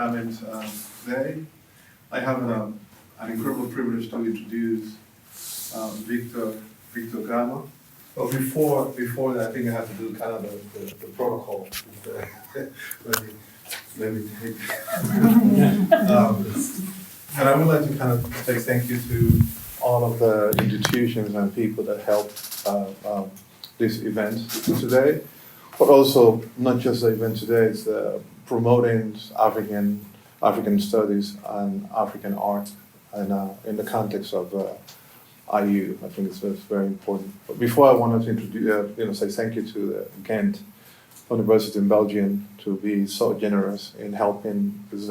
And today I have an incredible privilege to introduce Victor Gama. Well, before that, I think I have to do kind of the protocol. let me take. And I would like to kind of say thank you to all of the institutions and people that helped this event today, but also not just the event today, it's promoting African studies and African art and in the context of IU. I think it's very important. But before I wanted to introduce, say thank you to Ghent University in Belgium to be so generous in helping with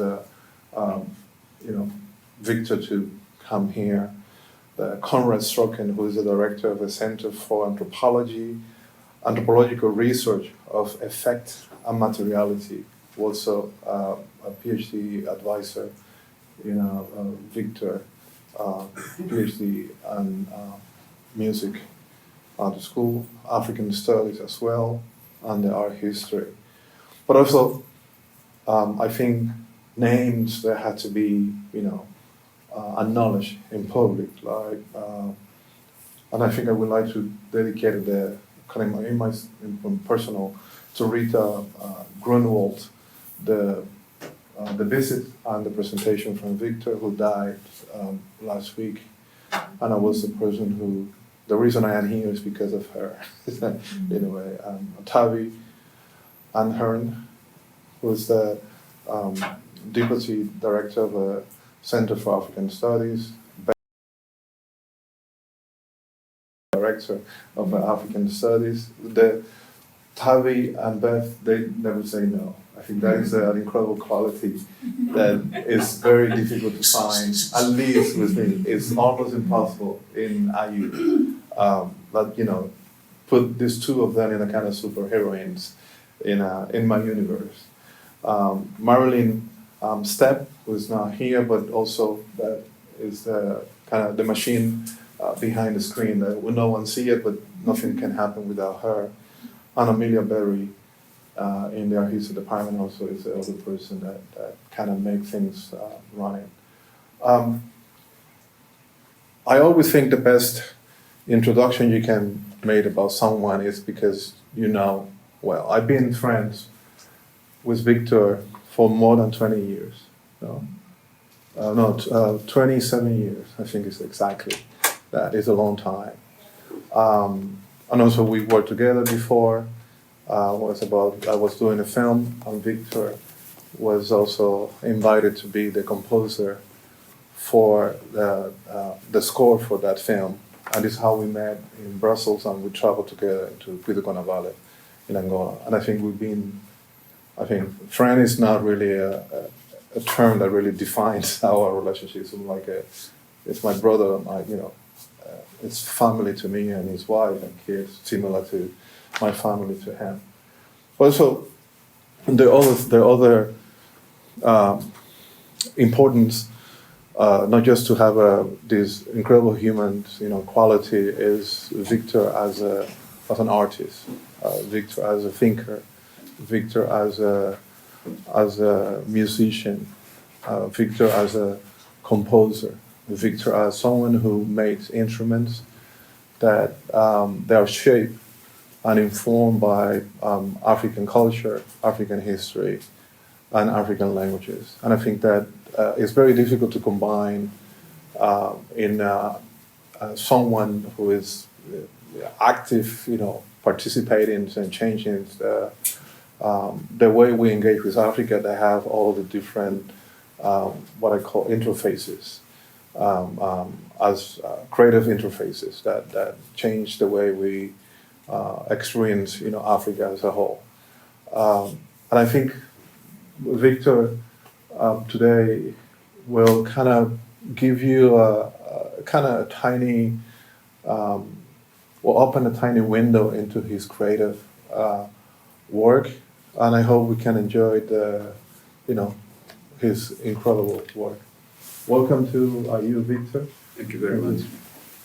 Victor to come here. Conrad Stroken, who is the director of the Center for Anthropological Research of Effect and Materiality, also a PhD advisor, Victor, PhD in music at the School, African Studies as well, and the art history. But also, I think names that had to be, acknowledged in public, and I think I would like to dedicate the kind of in my personal to Rita Grunwald, the visit and the presentation from Victor, who died last week, and I was the person who. The reason I am here is because of her. Anyway, Tavi Anhern, who is the Deputy Director of the Center for African Studies, Director of African Studies. The Tavi and Beth, they never say no. I think that is an incredible quality that is very difficult to find, at least with me. It's almost impossible in IU. But put these two of them in a kind of superheroines in my universe. Marilyn Stepp, who is not here, but also that is the kind of the machine behind the screen that no one see it, but nothing can happen without her. And Amelia Berry in the art history department also is the other person that kind of make things running. I always think the best introduction you can make about someone is because well. I've been friends with Victor for more than 20 years. 27 years, I think is exactly. That is a long time. And also we worked together before. I was doing a film, and Victor was also invited to be the composer for the score for that film. And this is how we met in Brussels, and we traveled together to Puerto Valley in Angola. And I think friend is not really a term that really defines our relationship. It's it's my brother, it's family to me, and his wife and kids, similar to my family to him. Also, the other importance, not just to have this incredible human, quality, is Victor as an artist, Victor as a thinker, Victor as a musician, Victor as a composer, Victor as someone who makes instruments that they are shaped and informed by African culture, African history, and African languages. And I think that it's very difficult to combine in someone who is active, participating and changing the way we engage with Africa. They have all the different, what I call interfaces, as creative interfaces that change the way we experience, Africa as a whole. And I think Victor today will kind of give you a tiny, will open a tiny window into his creative work, and I hope we can enjoy his incredible work. Welcome to you, Victor. Thank you very much.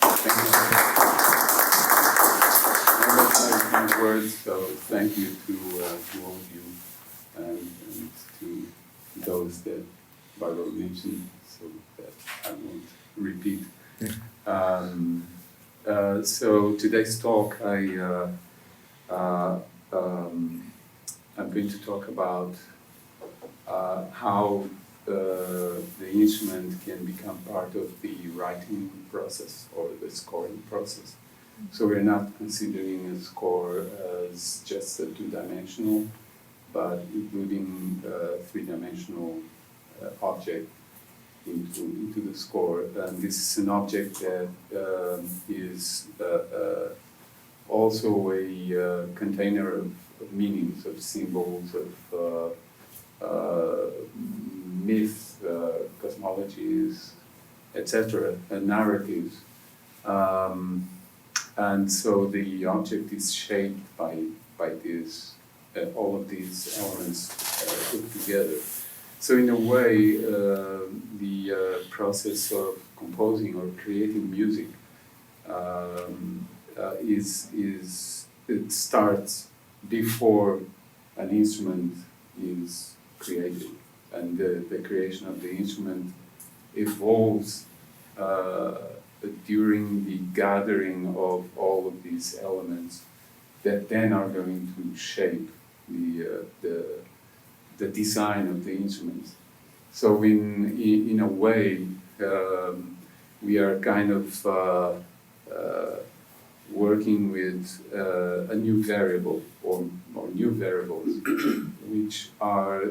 Thank you. I have words, so thank you to all of you and to those that Barbara mentioned, so that I won't repeat. So today's talk, I'm going to talk about how the instrument can become part of the writing process or the scoring process. So we're not considering a score as just a two-dimensional, but including three-dimensional object into the score. And this is an object that is also a container of meanings, of symbols, of myths, cosmologies, etc., narratives. And so the object is shaped by this, all of these elements put together. So in a way, the process of composing or creating music it starts before an instrument is created, and the creation of the instrument evolves during the gathering of all of these elements that then are going to shape the design of the instruments. So in a way, we are kind of working with a new variable or new variables, which are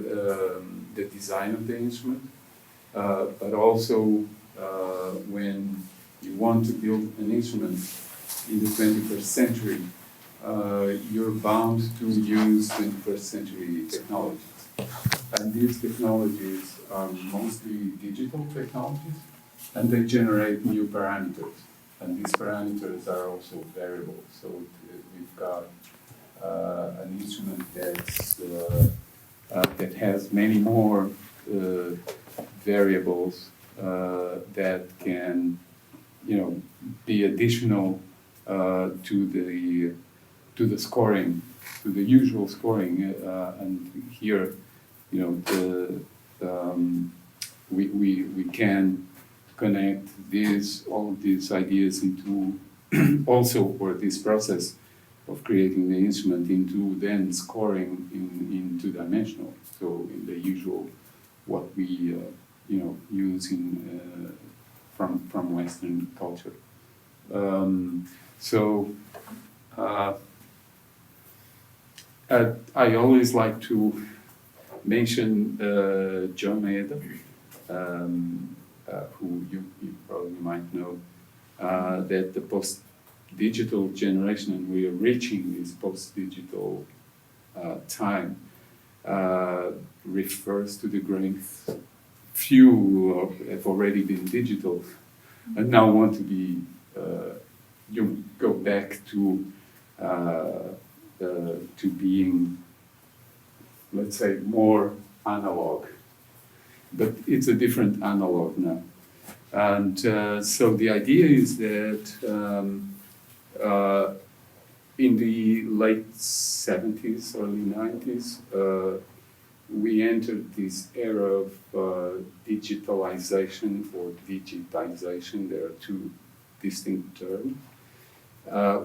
the design of the instrument, but also when you want to build an instrument in the 21st century, you're bound to use 21st century technologies. And these technologies are mostly digital technologies, and they generate new parameters. And these parameters are also variables. So we've got an instrument that has many more variables that can, be additional to the scoring, to the usual scoring. And here, we can connect all of these ideas into also, or this process of creating the instrument into then scoring in two-dimensional. So in the usual, what we use from Western culture. I always like to mention John Maeda, who you probably might know, that the post-digital generation, and we are reaching this post-digital time, refers to the growing few who have already been digital and now want to be, go back to being, let's say, more analog. But it's a different analog now. And so the idea is that in the late 70s, early 90s, we entered this era of digitalization or digitization. There are two distinct terms,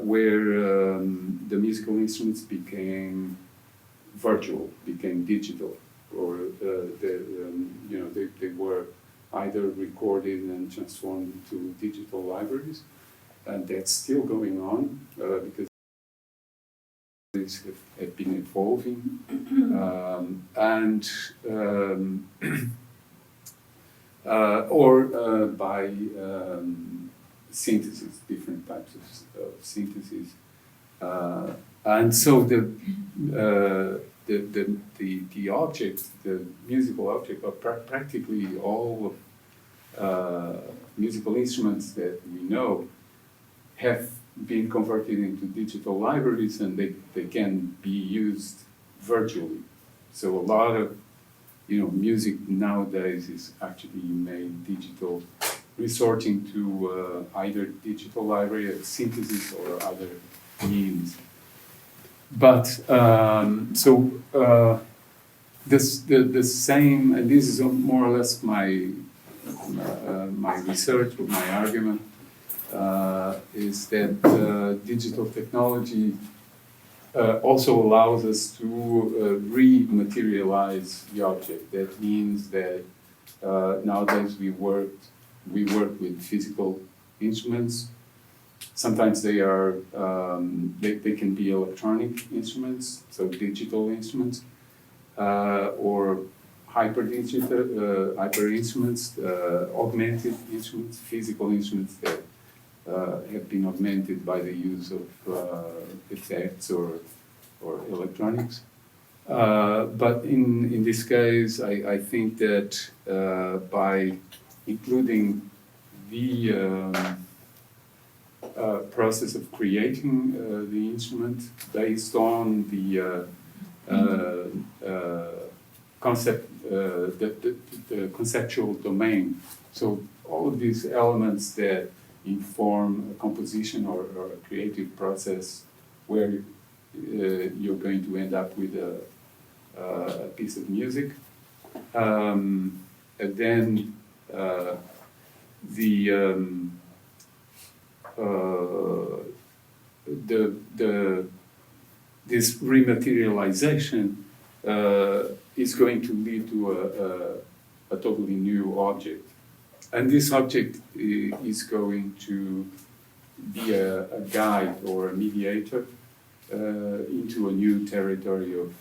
where the musical instruments became virtual, became digital, or they were either recorded and transformed into digital libraries, and that's still going on because these have been evolving, or by synthesis, different types of synthesis, and so the object, the musical object, or practically all musical instruments that we know have been converted into digital libraries, and they can be used virtually. So a lot of music nowadays is actually made digital, resorting to either digital library of synthesis or other means. But the same, and this is more or less my research, or my argument, is that digital technology also allows us to rematerialize the object. That means that nowadays we work with physical instruments. Sometimes they are they can be electronic instruments, so digital instruments, or hyper instruments, augmented instruments, physical instruments that have been augmented by the use of effects or electronics. But in this case, I think that by including the process of creating the instrument based on the concept, the conceptual domain. So all of these elements that inform a composition or a creative process where you're going to end up with a piece of music. And then this rematerialization is going to lead to a totally new object. And this object is going to be a guide or a mediator into a new territory of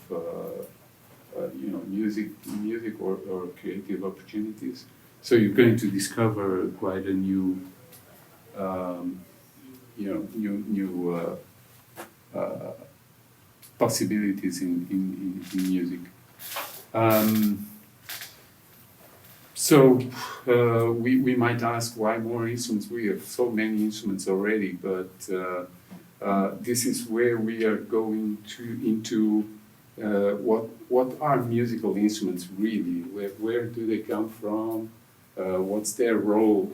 music or creative opportunities. So you're going to discover quite a new possibilities in music. So we might ask, why more instruments? We have so many instruments already, but this is where we are going into what are musical instruments really? Where do they come from? What's their role?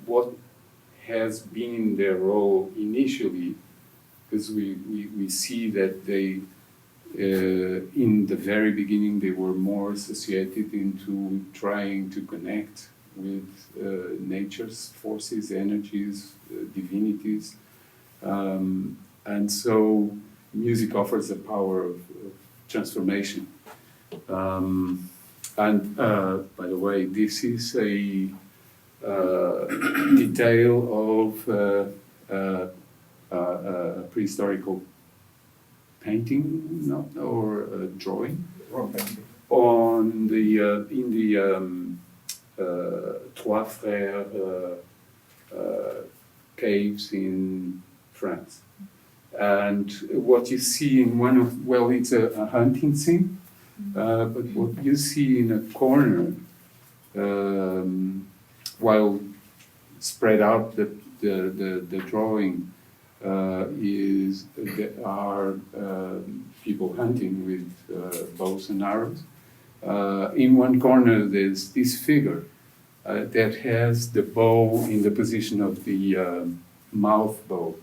What has been their role initially? Because we see that they, in the very beginning, they were more associated into trying to connect with nature's forces, energies, divinities. And so music offers a power of transformation. And by the way, this is a detail of a prehistorical painting, or a drawing, on the in the Trois Frères caves in France. And what you see in one of, well, it's a hunting scene, but what you see in a corner, while spread out the drawing, is there are people hunting with bows and arrows. In one corner, there's this figure that has the bow in the position of the mouth bow,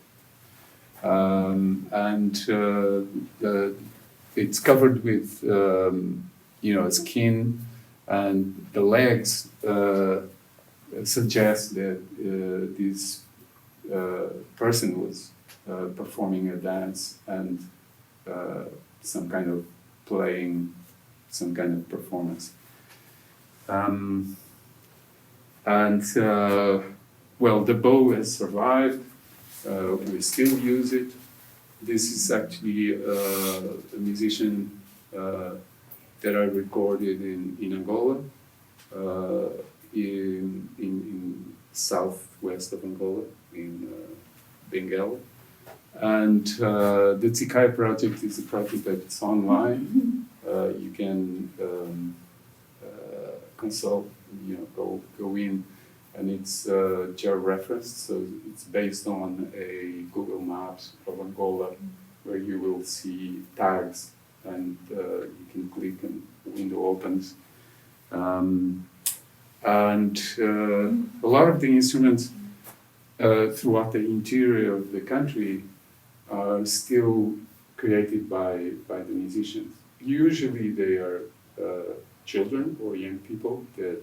and it's covered with skin, and the legs suggest that this person was performing a dance and some kind of playing, some kind of performance. Well, the bow has survived. We still use it. This is actually a musician that I recorded in Angola, in southwest of Angola, in Benguela. And the Tsikai project is a project that's online. You can consult, go in, and it's geo-referenced, so it's based on a Google Maps of Angola, where you will see tags, and you can click and the window opens. And a lot of the instruments throughout the interior of the country are still created by the musicians. usually they are children or young people that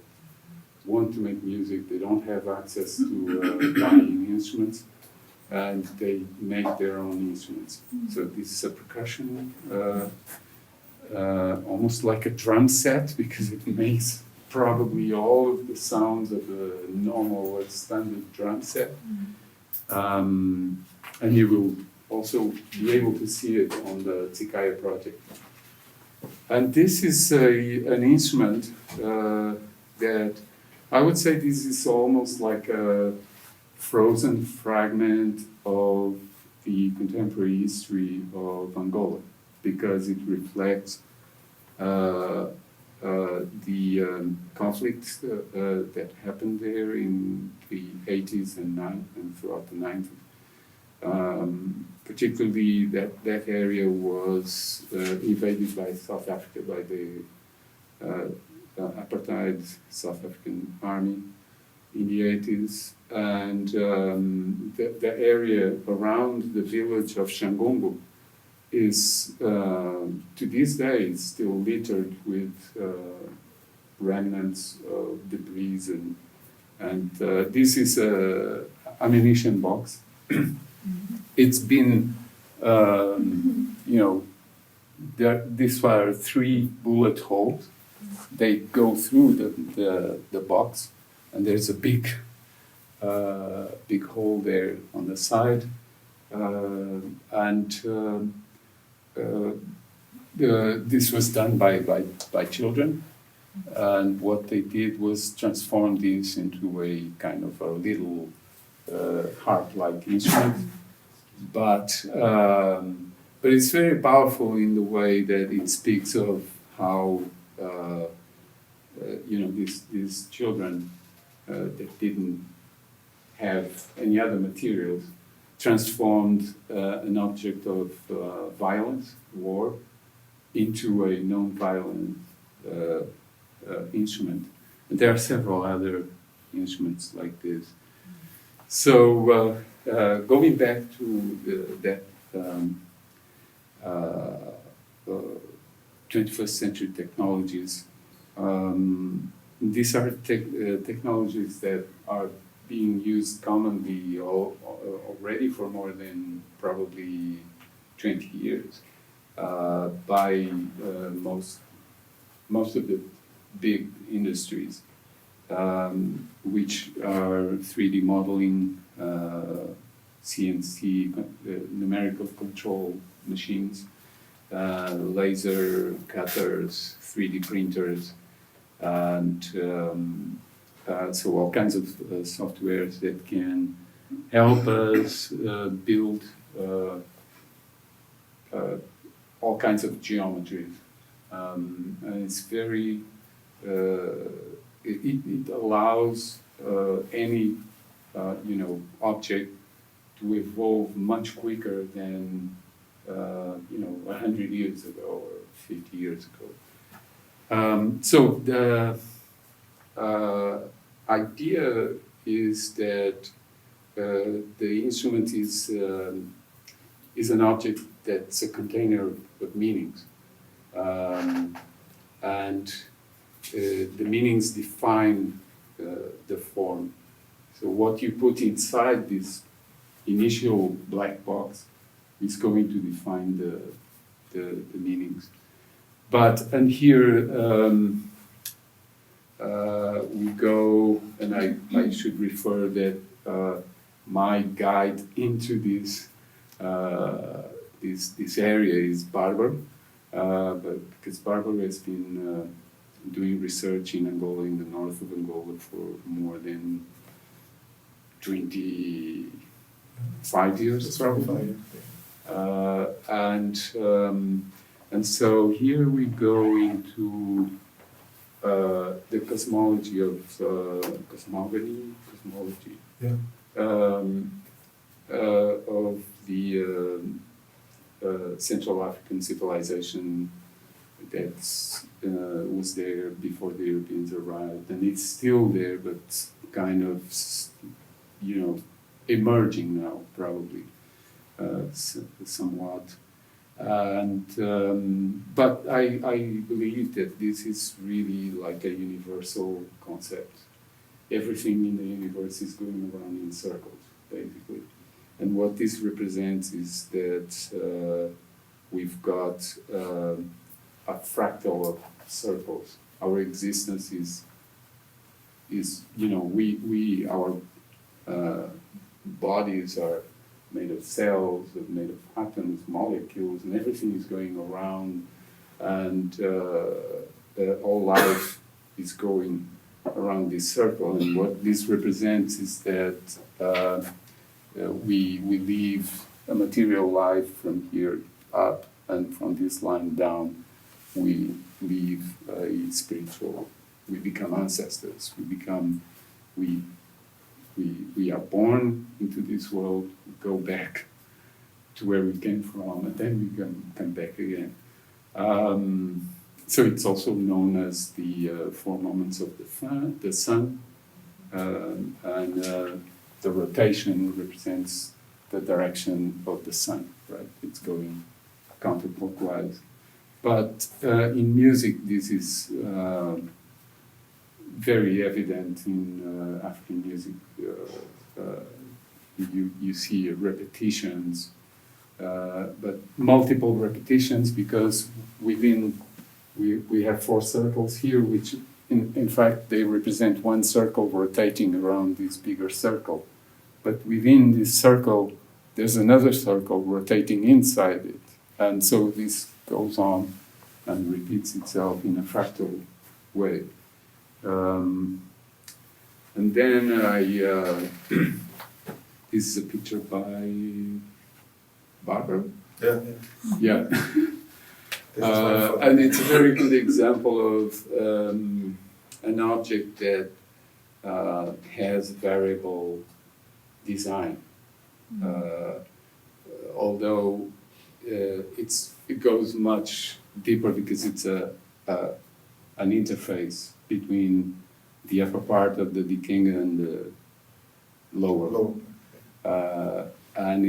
want to make music. They don't have access to buying instruments, and they make their own instruments. So this is a percussion, almost like a drum set, because it makes probably all of the sounds of a normal or standard drum set. And you will also be able to see it on the Tsikaya project. And this is an instrument that I would say this is almost like a frozen fragment of the contemporary history of Angola, because it reflects the conflict that happened there in the 80s and throughout the 90s. Particularly that area was invaded by South Africa, by the apartheid South African army in the 80s, and the area around the village of Xangongo is to this day still littered with remnants of debris, and this is a ammunition box. It's been, these were 3 bullet holes. They go through the box, and there's a big hole there on the side, this was done by children, and what they did was transform this into a kind of a little harp-like instrument, but it's very powerful in the way that it speaks of how these children that didn't have any other materials transformed an object of violence, war, into a non-violent instrument. And there are several other instruments like this. So going back to that 21st century technologies, these are technologies that are being used commonly already for more than probably 20 years by most of the big industries, which are 3D modeling, CNC, numerical control machines, laser cutters, 3D printers, and so all kinds of softwares that can help us build all kinds of geometries. And it's very, it allows any object to evolve much quicker than 100 years ago or 50 years ago. So the idea is that the instrument is an object that's a container of meanings, and the meanings define the form. So what you put inside this initial black box is going to define the meanings. And here we go, and I should refer that my guide into this area is Barbara, but because Barbara has been doing research in Angola, in the north of Angola, for more than 25 years, probably. And so here we go into the cosmology of cosmology, yeah. Of the Central African civilization that was there before the Europeans arrived, and it's still there, but kind of, emerging now, probably, somewhat. And but I believe that this is really like a universal concept. Everything in the universe is going around in circles, basically. And what this represents is that we've got a fractal of circles. Our existence is our bodies are made of cells, made of atoms, molecules, and everything is going around, and all life is going around this circle. And what this represents is that we live a material life from here up, and from this line down, we live a spiritual. We become ancestors. We are born into this world, go back to where we came from, and then we come back again. So it's also known as the 4 moments of the sun, and the rotation represents the direction of the sun, right? It's going counterclockwise. But in music, this is very evident in African music. You see repetitions, but multiple repetitions, because within we have 4 circles here, which in fact they represent one circle rotating around this bigger circle. But within this circle, there's another circle rotating inside it, and so this goes on and repeats itself in a fractal way. And then this is a picture by Barbara. Yeah. And it's a very good example of an object that has variable design, although it goes much deeper, because it's an interface between the upper part of the dikenga and the lower. And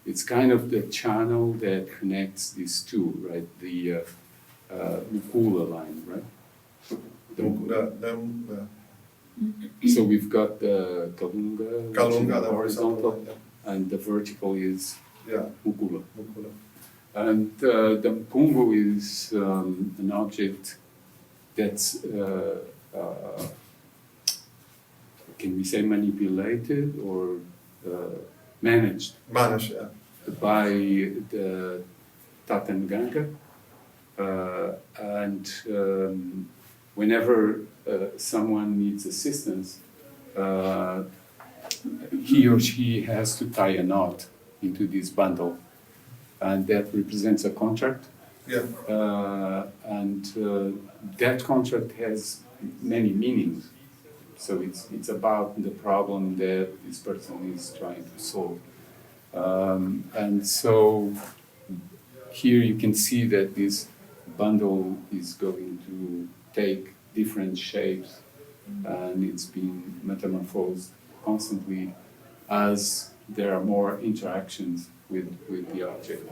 it's kind of the channel that connects these two, right? The Mukula line, right? So we've got the Kalunga, the horizontal, and the vertical is Mukula. And the Mpungu is an object that's, can we say manipulated or managed? Managed, yeah. By the Tatanganga. And whenever someone needs assistance, he or she has to tie a knot into this bundle, and that represents a contract. And that contract has many meanings. So it's about the problem that this person is trying to solve. And so here you can see that this bundle is going to take different shapes, and it's being metamorphosed constantly as there are more interactions with the object.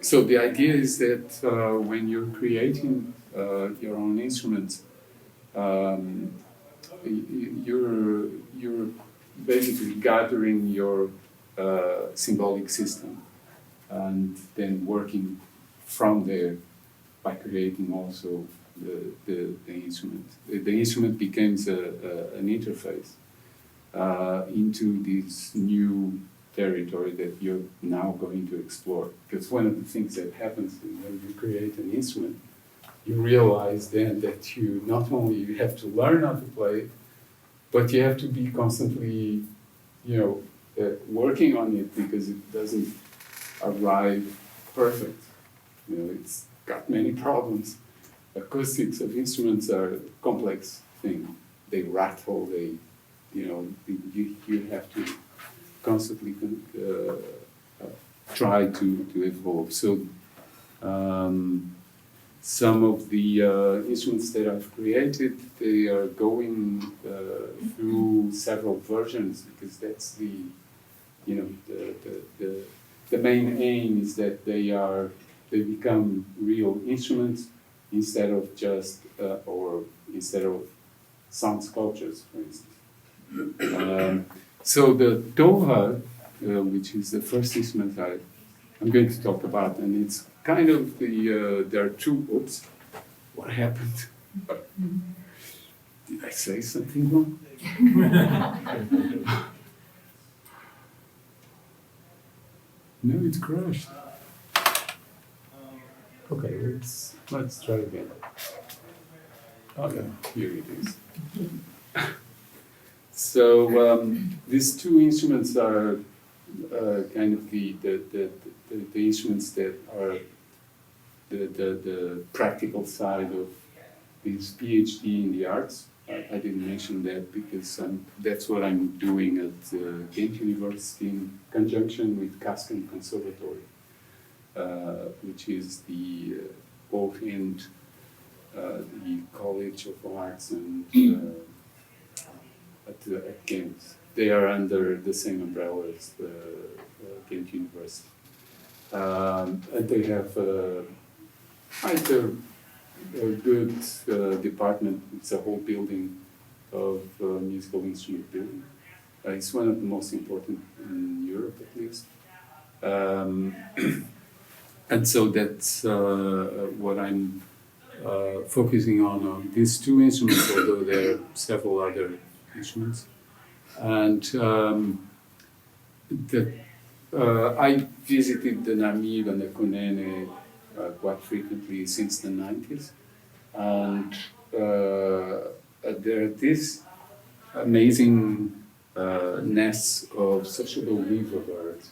So the idea is that when you're creating your own instruments, you're basically gathering your symbolic system and then working from there by creating also the instrument. The instrument becomes an interface into this new territory that you're now going to explore. Because one of the things that happens when you create an instrument, you realize then that you not only you have to learn how to play it, but you have to be constantly, working on it, because it doesn't arrive perfect. It's got many problems. Acoustics of instruments are a complex thing. They rattle. You have to constantly try to evolve. So some of the instruments that I've created, they are going through several versions, because that's the, you know, the main aim is that they become real instruments instead of just instead of sound sculptures, for instance. So the toha, which is the first instrument I'm going to talk about, and it's kind of there are two. Oops, what happened? Did I say something wrong? No, it crashed. Okay, let's try again. Oh yeah, here it is. So these two instruments are kind of the instruments that are the practical side of this PhD in the arts. I didn't mention that because that's what I'm doing at Ghent University in conjunction with Kasken Conservatory, which is the both-end the College of Arts and at Ghent. They are under the same umbrella as Ghent University. And they have quite a good department. It's a whole building of musical instrument building. It's one of the most important in Europe, at least. And so that's what I'm focusing on these two instruments, although there are several other instruments. And I visited the Namib and the Kunene quite frequently since the 90s. And there are these amazing nests of sociable weaver birds.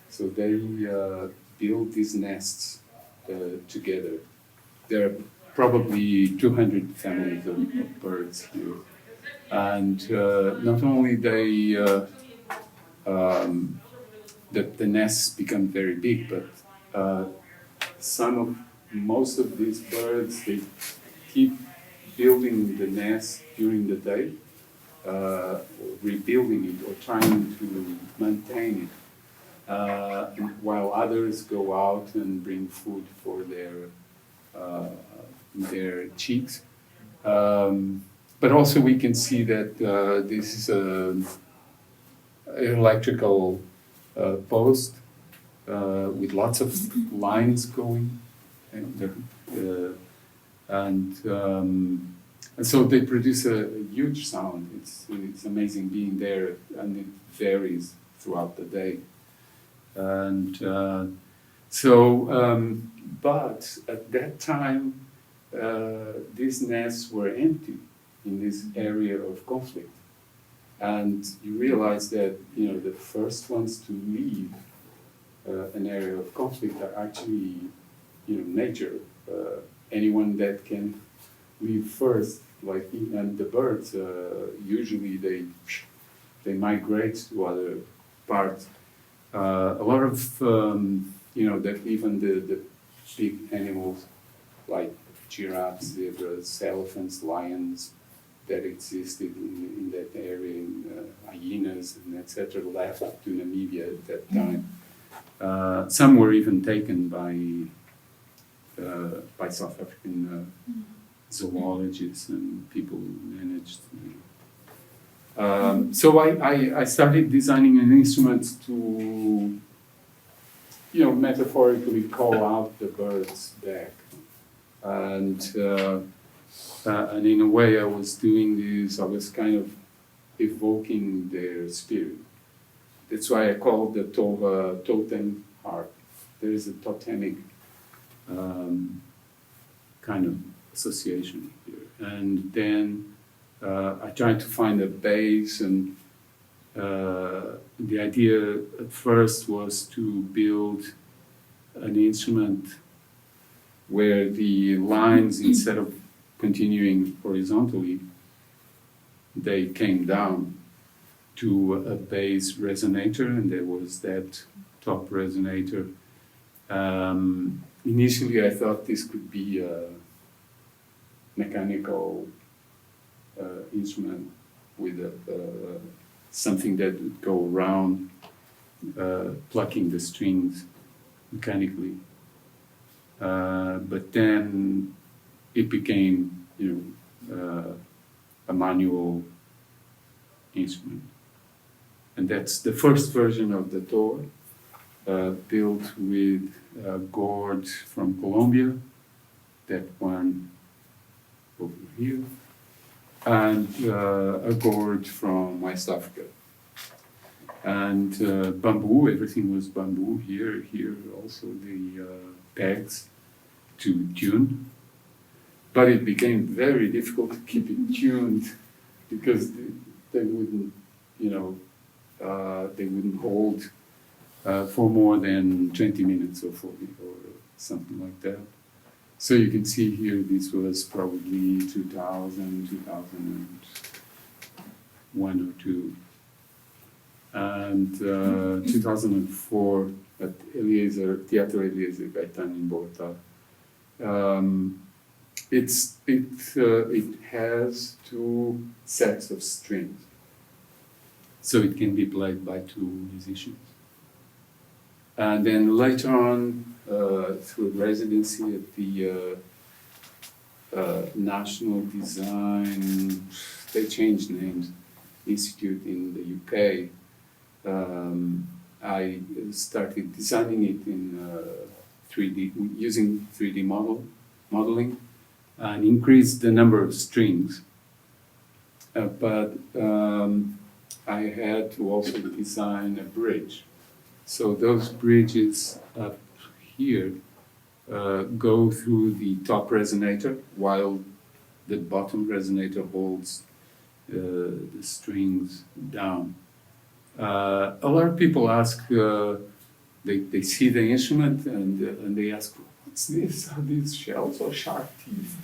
So they build these nests together. There are probably 200 families of birds here. And not only the nests become very big, but most of these birds, they keep building the nest during the day, or rebuilding it, or trying to maintain it, while others go out and bring food for their chicks. But also we can see that this is an electrical post with lots of lines going, and so they produce a huge sound. It's amazing being there, and it varies throughout the day. And but at that time, these nests were empty in this area of conflict. And you realize that, you know, the first ones to leave an area of conflict are actually, you know, nature. Anyone that can leave first, like, and the birds, usually they migrate to other parts. A lot of, you know, that even the big animals like giraffes, zebras, elephants, lions that existed in that area, hyenas and etc., left to Namibia at that time. Some were even taken by South African zoologists and people who managed. So I started designing an instrument to, you know, metaphorically call out the birds back. And in a way I was doing this, I was kind of evoking their spirit. That's why I call the toha totem harp. There is a totemic kind of association here. And then I tried to find a base, and the idea at first was to build an instrument where the lines, instead of continuing horizontally, they came down to a bass resonator, and there was that top resonator. initially I thought this could be a mechanical instrument with something that would go around plucking the strings mechanically. But then it became, a manual instrument. And that's the first version of the toy, built with gourds from Colombia, that one over here, and a gourd from West Africa. And bamboo, everything was bamboo here also the pegs to tune. But it became very difficult to keep it tuned because they wouldn't, they wouldn't hold for more than 20 minutes or 40 or something like that. So you can see here, this was probably 2000, 2001 or 2. And 2004 at Teatro Eliezer Gaetan in Bogota. It has 2 sets of strings, so it can be played by 2 musicians. And then later on, through residency at the National Design, they changed names, Institute in the UK, I started designing it in 3D, using 3D modeling, and increased the number of strings. But I had to also design a bridge. So those bridges up here go through the top resonator, while the bottom resonator holds the strings down. A lot of people ask, they see the instrument and they ask, what's this? Are these shells or shark teeth?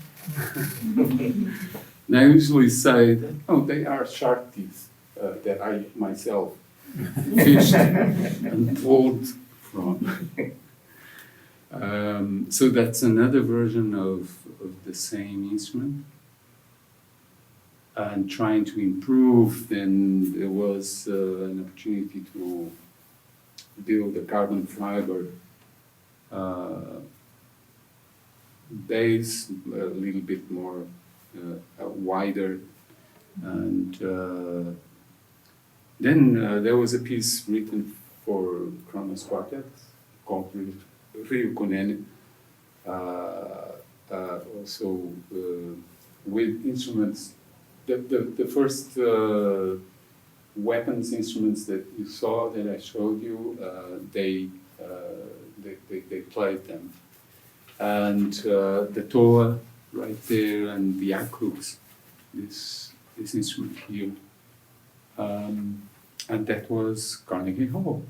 And I usually say that, oh, they are shark teeth that I myself fished and pulled from. So that's another version of the same instrument. And trying to improve, then there was an opportunity to build a carbon fiber base, a little bit more wider. And then there was a piece written for Kronos Quartet called Rio Kunene, also with instruments. The first weapons instruments that you saw, that I showed you, they played them. And the toa right there, and the akrux, this instrument here. And that was Carnegie Hall,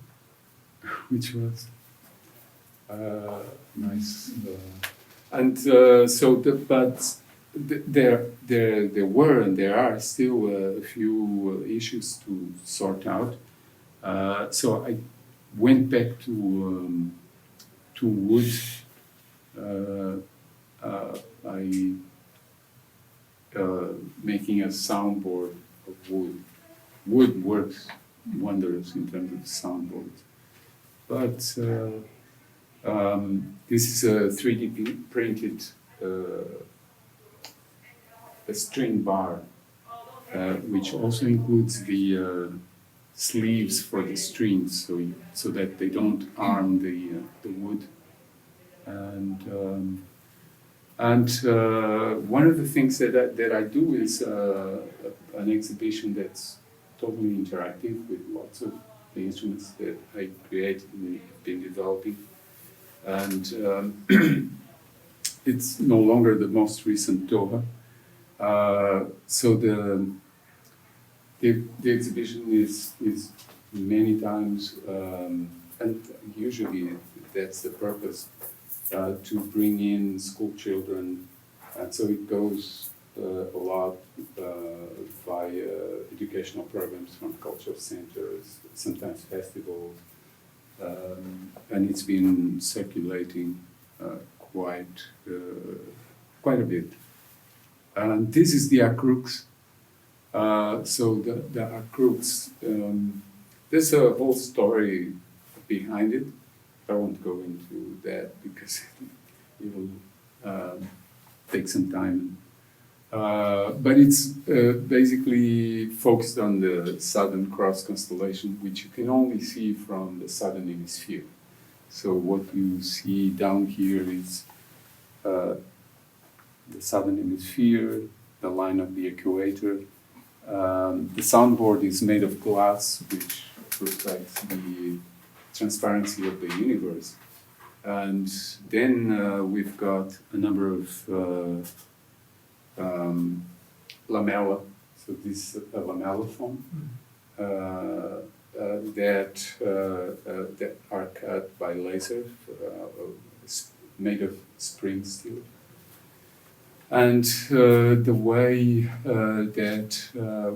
which was nice. And there were and there are still a few issues to sort out. So I went back to wood. Making a soundboard of wood. Wood works wonders in terms of soundboards. But this is a 3D printed a string bar, which also includes the sleeves for the strings, so that they don't harm the wood. And one of the things that I do is an exhibition that's totally interactive with lots of the instruments that I created and have been developing. And it's no longer the most recent Doha. So the exhibition is many times, and usually that's the purpose, to bring in school children, and so it goes a lot via educational programs from cultural centers, sometimes festivals, and it's been circulating quite a bit. And this is the Acrux. So the Acrux, there's a whole story behind it. I won't go into that because it will take some time. But it's basically focused on the Southern Cross constellation, which you can only see from the Southern Hemisphere. So what you see down here is the Southern Hemisphere, the line of the equator. The soundboard is made of glass, which reflects the transparency of the universe. And then we've got a number of lamella. So this is a lamellophone that are cut by laser, made of spring steel. And the way that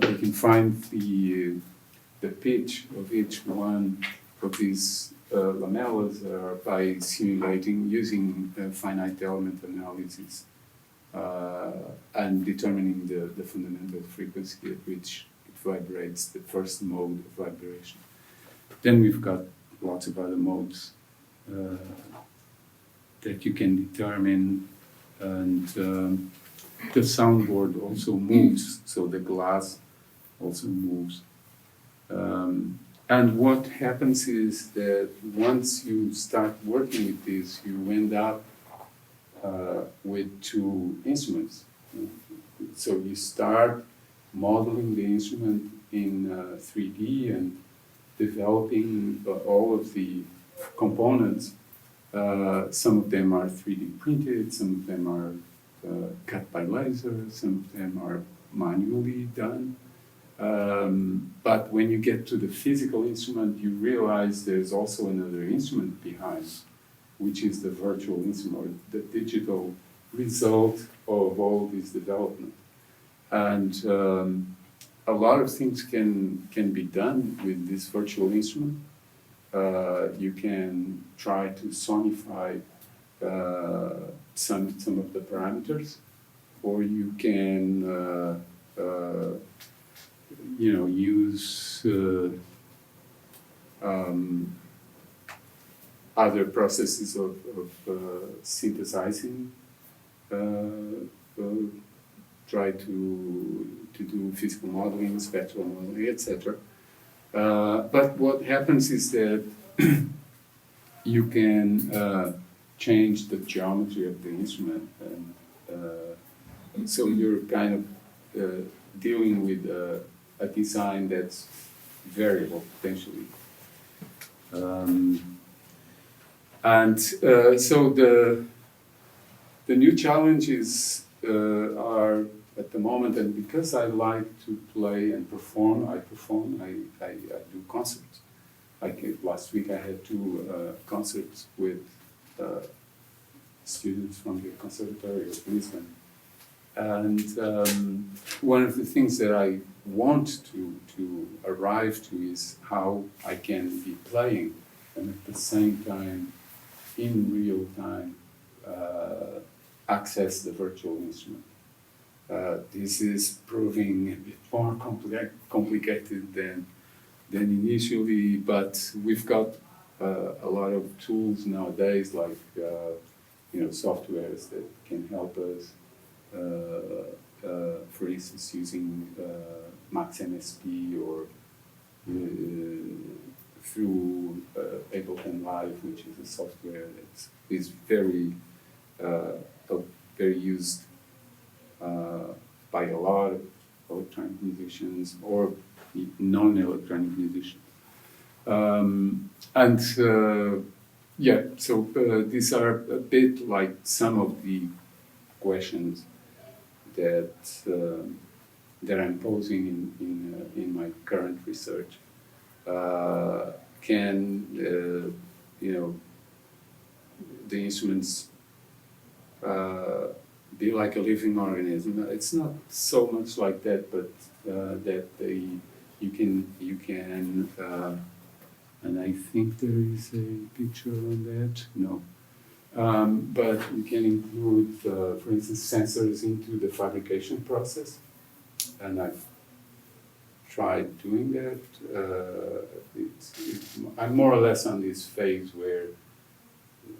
we can find the pitch of each one of these lamellas are by simulating using finite element analysis and determining the fundamental frequency at which it vibrates, the first mode of vibration. Then we've got lots of other modes that you can determine. And the soundboard also moves, so the glass also moves. And what happens is that once you start working with this, you end up with two instruments. So you start modeling the instrument in 3D and developing all of the components. Some of them are 3D printed, some of them are cut by laser, some of them are manually done. But when you get to the physical instrument, you realize there's also another instrument behind, which is the virtual instrument, or the digital result of all this development. And a lot of things can be done with this virtual instrument. You can try to sonify some of the parameters, or you can use other processes of synthesizing, try to do physical modeling, spectral modeling, etc. But what happens is that you can change the geometry of the instrument, and so you're kind of dealing with a design that's variable potentially. So the new challenges are at the moment, and because I like to play and perform, I do concerts. Last week I had two concerts with students from the Conservatory of Lisbon. And one of the things that I want to arrive to is how I can be playing and at the same time, in real time, access the virtual instrument. This is proving a bit more complicated than initially, but we've got a lot of tools nowadays, like softwares that can help us. For instance, using Max MSP or through Ableton Live, which is a software that is very used by a lot of electronic musicians or non-electronic musicians. So these are a bit like some of the questions that I'm posing in my current research. Can the instruments be like a living organism? It's not so much like that, but that you can and I think there is a picture on that. No. But we can include, for instance, sensors into the fabrication process, and I've tried doing that. I'm more or less on this phase where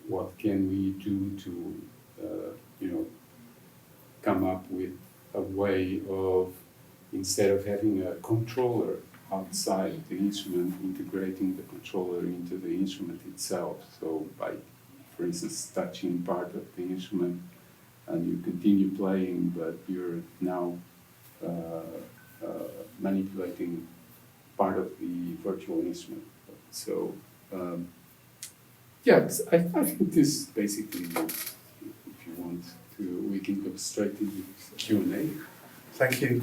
what can we do to, come up with a way of, instead of having a controller outside the instrument, integrating the controller into the instrument itself. So by, for instance, touching part of the instrument and you continue playing, but you're now manipulating part of the virtual instrument. So, I think this basically, if you want to, we can go straight into Q&A. Thank you.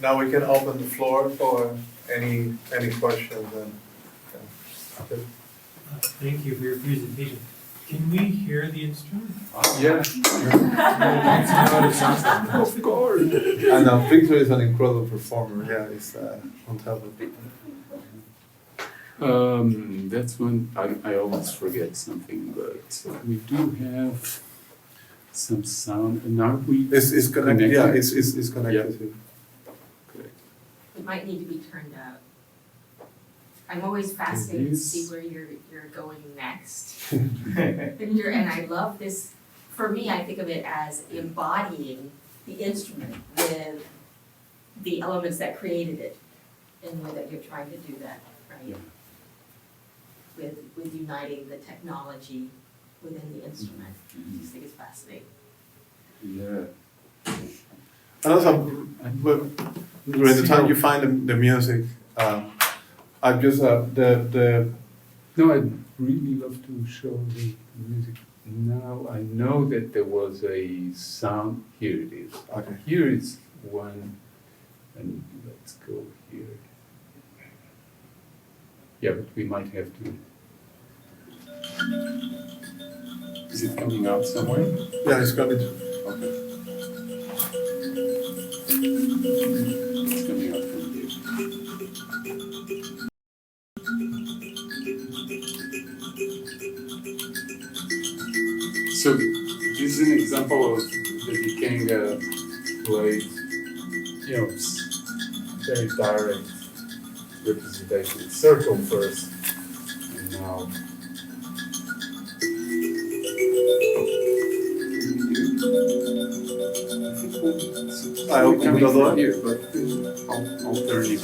Now we can open the floor for any questions. Thank you for your presentation. Can we hear the instrument? Yeah. How it sounds like. Of course. And Victor is an incredible performer. Yeah, he's on top of it. That's when I always forget something, but we do have some sound. And now we It's connected. Yeah, it's connected. Yeah. It might need to be turned up. I'm always fascinated to see where you're going next. And I love this. For me, I think of it as embodying the instrument with the elements that created it, in the way that you're trying to do that, right? Yeah. With uniting the technology within the instrument. I just think it's fascinating. Yeah. And also, during the time you find the music, I've just No, I'd really love to show the music. Now I know that there was a sound. Here it is. Okay. Here is one, and let's go here. Yeah, but we might have to. Is it coming out somewhere? Yeah, it's coming. Okay. It's coming out from here. So this is an example of the Dikenga way, very direct representation. Circle first, and now. I open the door here, but I'll turn it.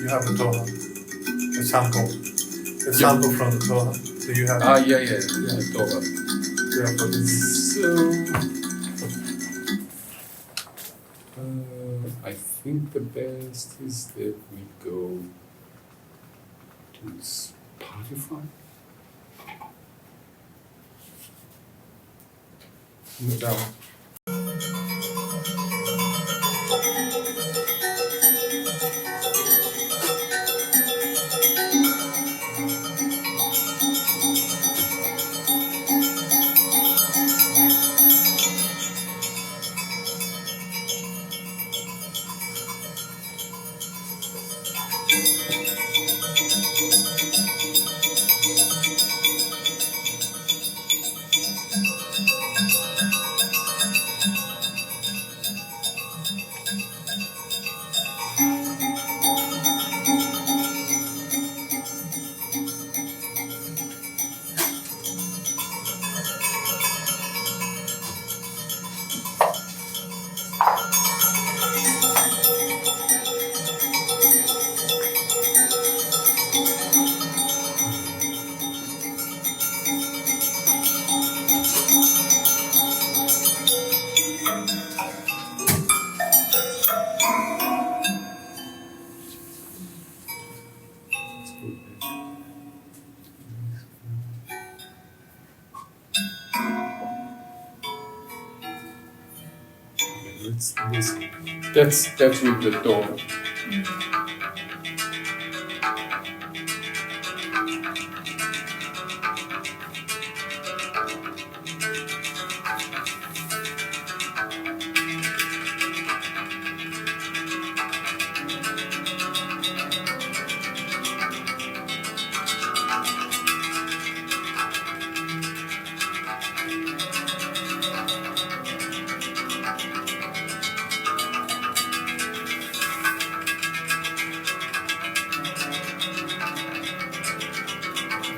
You have the Toha. A sample from the Toha. So you have. Yeah, Toba. Yeah, but So, I think the best is that we go to Spotify. down. That's with the door.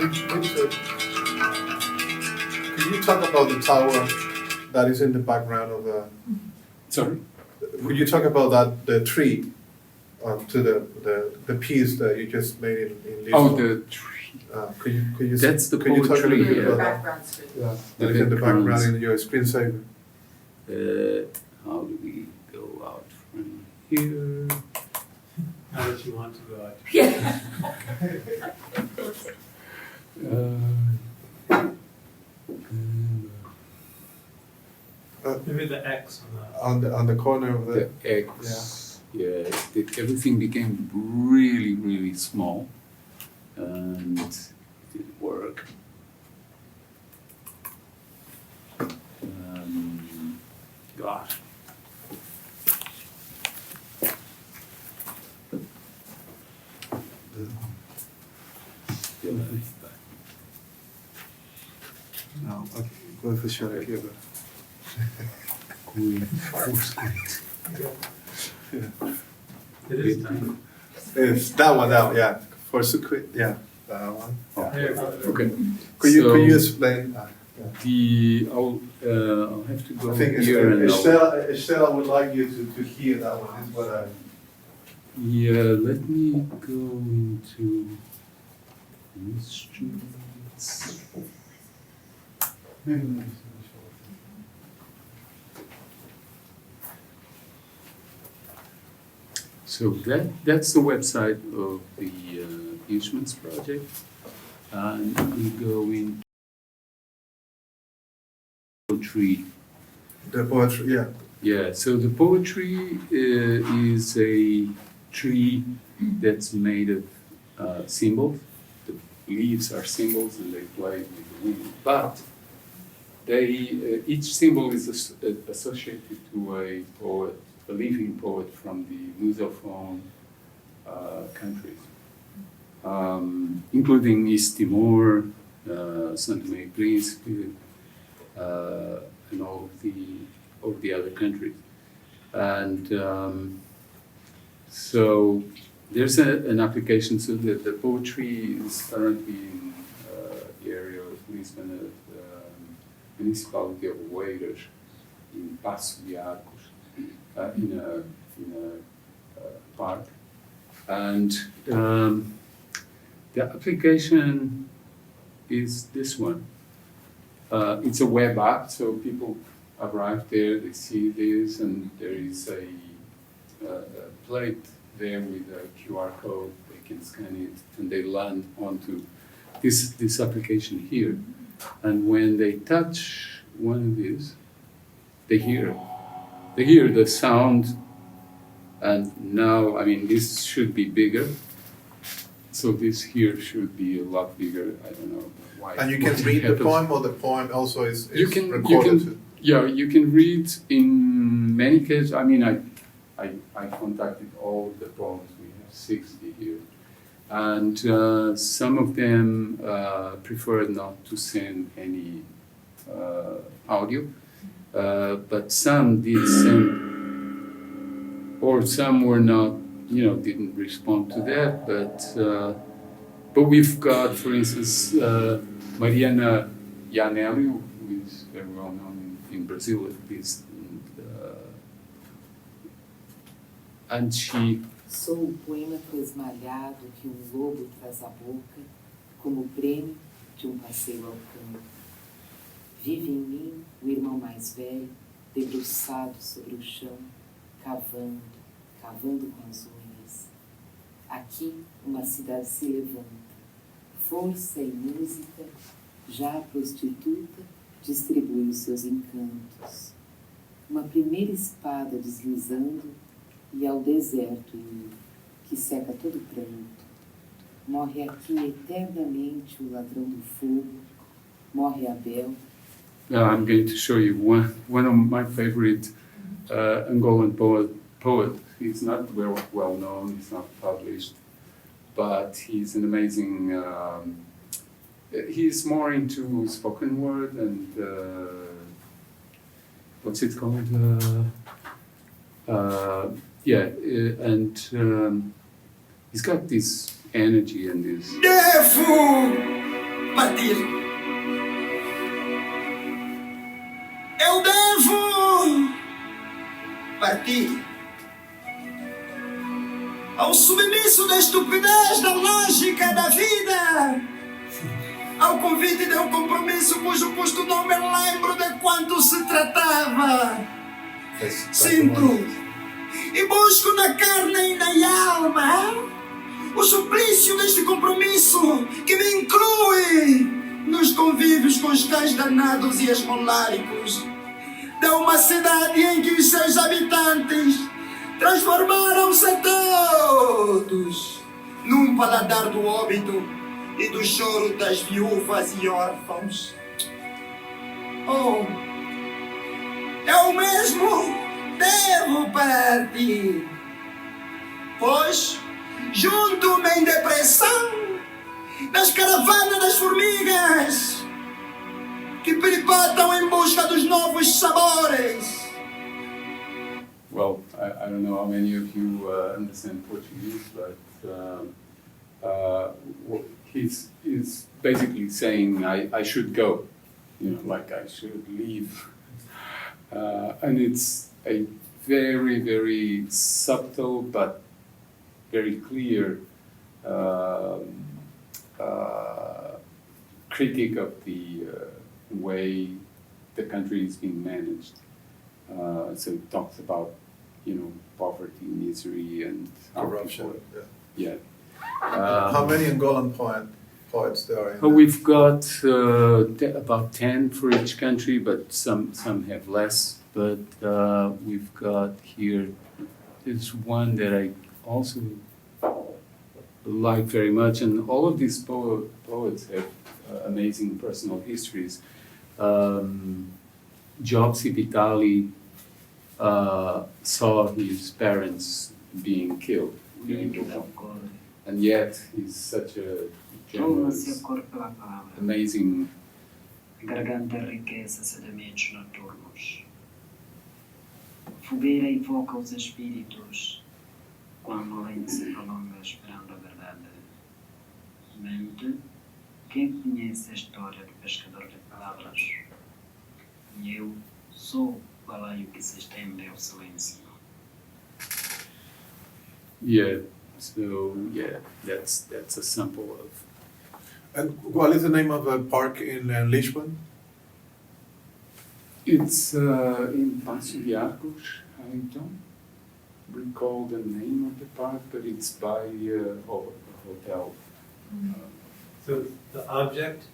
Victor, could you talk about the tower that is in the background of the? Sorry? Could you talk about that the tree to the piece that you just made in this? Oh, the tree. Could you? That's the could you talk a little poetry, bit Your about that? background screen. Yeah, that is in the background in your screensaver. How do we go out from here? Now that you want to go out. Yeah. Maybe the X on On the corner of the X. Yeah, everything became really, really small, and it didn't work. Gosh. No, okay, go for sure. Okay, but. It is tiny. It's that one out, yeah. For Sucre, yeah, that one. Yeah. There. Okay. Could you explain? I'll have to go I think here and Estela would like you to hear that one. Is what I. Yeah, let me go into instruments. So that's the website of the Instruments project, and we go into poetry. The poetry, yeah. Yeah, so the poetry is a tree that's made of symbols. The leaves are symbols and they play with the wind. But each symbol is associated to a poet, a living poet from the Lusophone countries, including East Timor, Saint Tomé and Príncipe, and all of the other countries. And so there's an application, so that the poetry is currently in the area of Lisbon, at the municipality of Oeiras, in Passo de Arcos, in a park. And the application is this one. It's a web app, so people arrive there, they see this, and there is a plate there with a QR code. They can scan it, and they land onto this application here. And when they touch one of these, they hear the sound. And now, I mean, this should be bigger. So this here should be a lot bigger. I don't know why. And you can read the poem, or the poem also is You recorded? can read in many cases. I mean, I contacted all the poems. We have 60 here. And some of them preferred not to send any audio, but some did send, or some were not, didn't respond to that. But we've got, for instance, Mariana Yanelli, who is very well known in Brazil at least, and she. Sou o poema tresmalhado que lobo traz à boca, como prêmio de passeio ao campo. Vive em mim o irmão mais velho, debruçado sobre o chão, cavando com as unhas. Aqui uma cidade se levanta, força e música, já a prostituta distribui os seus encantos. uma primeira espada deslizando e ao deserto indo, que seca todo pranto. Morre aqui eternamente o ladrão do fogo, morre Abel. I'm going to show you one of my favorite Angolan poet. He's not well known, he's not published, but he's an amazing, he's more into spoken word and, what's it called? He's got this energy and this... Devo partir. Eu devo partir. Ao submisso da estupidez da lógica da vida. Ao convite de um compromisso cujo custo não me lembro de quanto se tratava. Sinto e busco na carne e na alma o suplício deste compromisso que me inclui nos convívios com os cães danados e esmoláricos de uma cidade em que os seus habitantes transformaram-se todos num paladar do óbito e do choro das viúvas e órfãos. Oh, eu mesmo devo partir, pois junto-me em depressão das caravanas das formigas que peripatam em busca dos novos sabores. Well, I don't know how many of you understand Portuguese, but he's basically saying I should go, like I should leave. And it's a very, very subtle but very clear critique of the way the country is being managed. So it talks about, poverty, misery, and Corruption. Yeah. How many Angolan poets there are? We've got about 10 for each country, but some have less. But we've got here, there's one that I also like very much, and all of these poets have amazing personal histories. Jobsi Vitali saw his parents being killed during the war, and yet he's such a generous, amazing. Garganta enriquece sedamentos noturnos. Fogueira evoca os espíritos quando a lente se prolonga esperando a verdade. Mente, quem conhece a história do pescador de palavras? E eu sou o balaio que se estende ao silêncio. Yeah, so that's a sample of. And what is the name of a park in Lisbon? It's in Paço de Arcos. I don't recall the name of the park, but it's by a hotel. So the object,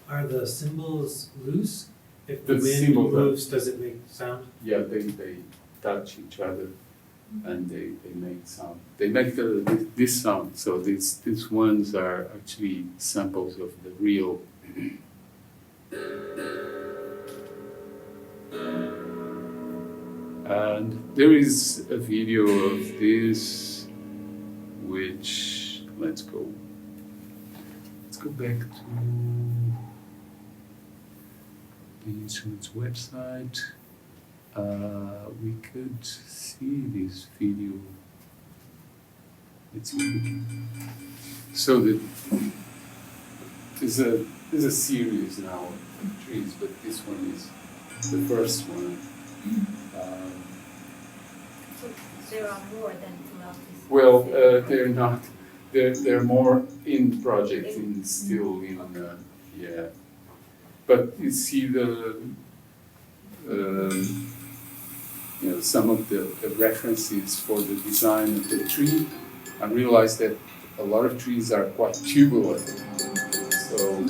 are the cymbals loose? If The the wind cymbals are- moves, does it make sound? Yeah, they touch each other and they make sound. They make this sound. So these ones are actually samples of the real. And there is a video of this, which let's go back to the instruments website. We could see this video. Let's see if we can. So there's a series now of trees, but this one is the first one. So there are more than throughout this. Well, they're not. They're more in project, still in yeah. But you see some of the references for the design of the tree. I realized that a lot of trees are quite tubular. So.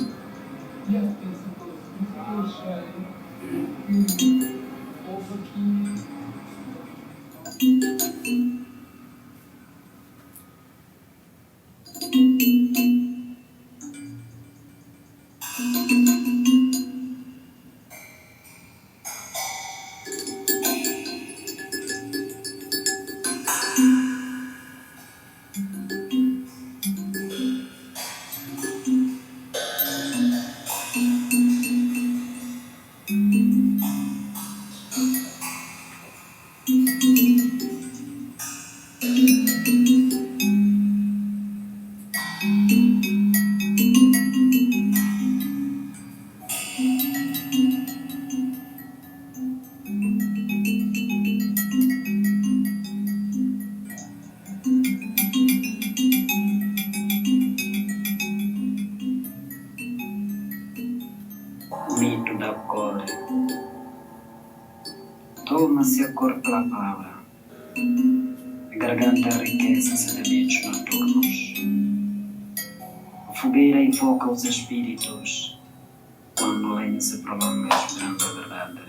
Mito da cor. Toma-se a cor pela palavra. A garganta enriquece-se de bichos noturnos. A fogueira invoca os espíritos. Quando o lenho se prolonga esperando a verdade.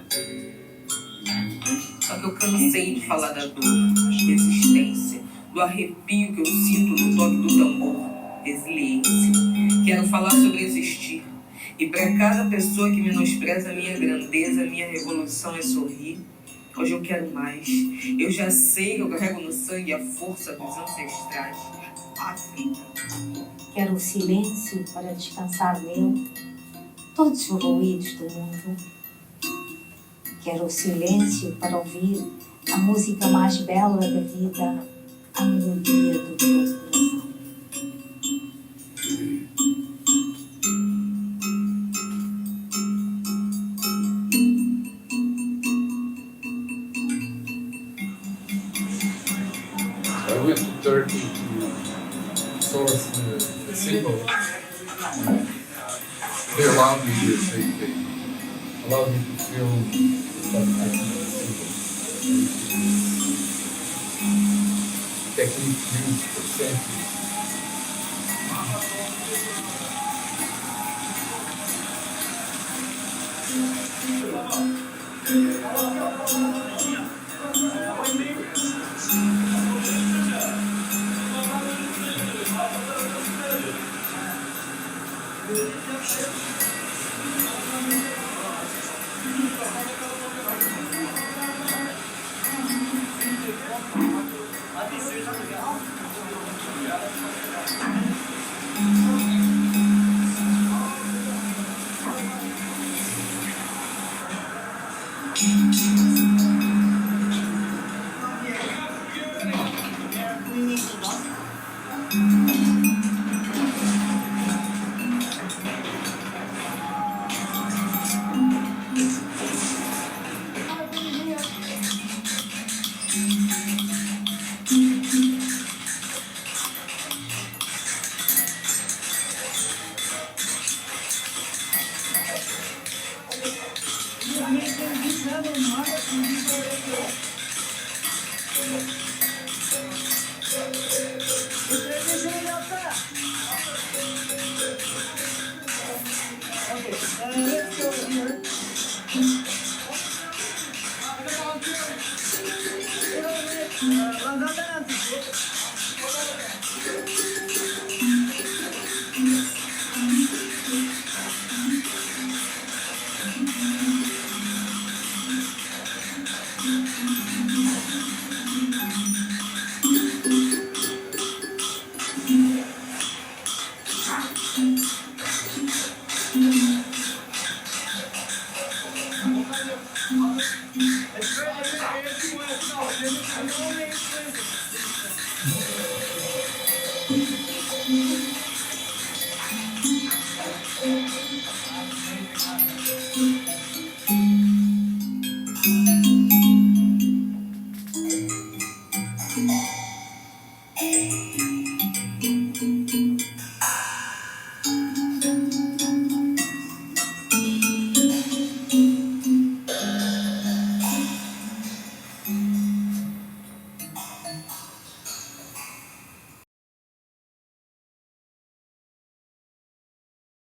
Só que eu cansei de falar da dor, da resistência, do arrepio que eu sinto no toque do tambor. Resiliência. Quero falar sobre existir. E para cada pessoa que menospreza a minha grandeza, a minha revolução é sorrir. Hoje eu quero mais. Eu já sei que eu carrego no sangue a força dos ancestrais. África. Quero o silêncio para descansar nele todos os ruídos do mundo. Quero o silêncio para ouvir a música mais bela da vida, a melodia do teu coração. I went to Turkey to source the symbol. They allowed me this, they allowed me to film what I think the symbol, which is technique used for centuries.